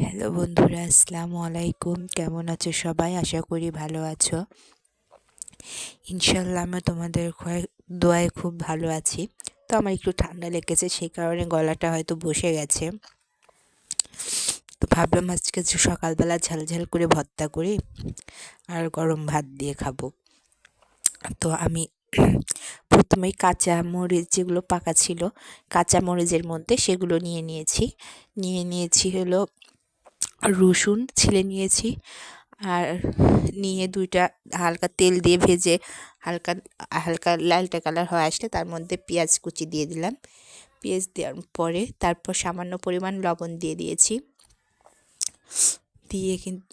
Hello বন্ধুরা, আসসালামু আলাইকুম। কেমন আছো সবাই? আশা করি ভালো আছো। ইনশাল্লাহ আমি তোমাদের দোয়ায় খুব ভালো আছি। তো আমার একটু ঠান্ডা লেগেছে, সেই কারণে গলাটা হয়তো বসে গেছে। তো ভাবলাম আজকে যে সকালবেলা ঝাল করে ভর্তা করি আর গরম ভাত দিয়ে খাবো। তো আমি প্রথমেই কাঁচা মরিচ যেগুলো পাকা ছিল, কাঁচা মরিচের মধ্যে সেগুলো নিয়ে নিয়েছি হলো রসুন ছিলে নিয়েছি। আর নিয়ে ২টা হালকা তেল দিয়ে ভেজে হালকা হালকা লালটে কালার হয়ে আসলে তার মধ্যে পেঁয়াজ কুচি দিয়ে দিলাম। পেঁয়াজ দেওয়ার পরে তারপর সামান্য পরিমাণ লবণ দিয়ে দিয়েছি। দিয়ে কিন্তু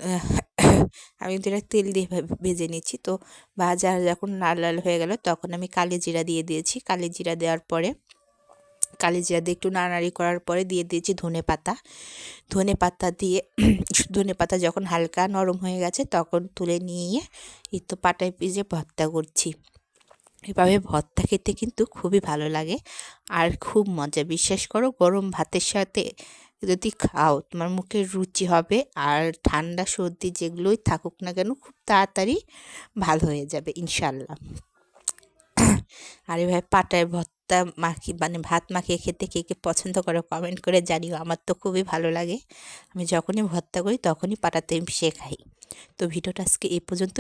আমি কিন্তু এটা তেল দিয়ে ভেজে নিচ্ছি। তো ভাজা যখন লাল লাল হয়ে গেল তখন আমি কালি জিরা দিয়ে দিয়েছি। কালি জিরা দেওয়ার পরে কালি জিরা দিয়ে একটু নাড়ানাড়ি করার পরে দিয়ে দিয়েছি ধনেপাতা দিয়ে ধনেপাতা যখন হালকা নরম হয়ে গেছে তখন তুলে নিয়ে এই তো পাটায় পিষে ভর্তা করছি। এভাবে ভর্তা খেতে কিন্তু খুবই ভালো লাগে আর খুব মজা। বিশ্বাস করো, গরম ভাতের সাথে যদি খাও তোমার মুখের রুচি হবে আর ঠান্ডা সর্দি যেগুলোই থাকুক না কেন খুব তাড়াতাড়ি ভালো হয়ে যাবে ইনশাল্লাহ। আর এভাবে পাটায় ভর্তা মানে ভাত মাখিয়ে খেতে কে কে পছন্দ করো কমেন্ট করে জানিও। আমার তো খুবই ভালো লাগে। আমি যখনই ভর্তা করি তখনই পাটাতে মিশিয়ে খাই। তো ভিডিওটা আজকে এই পর্যন্তই।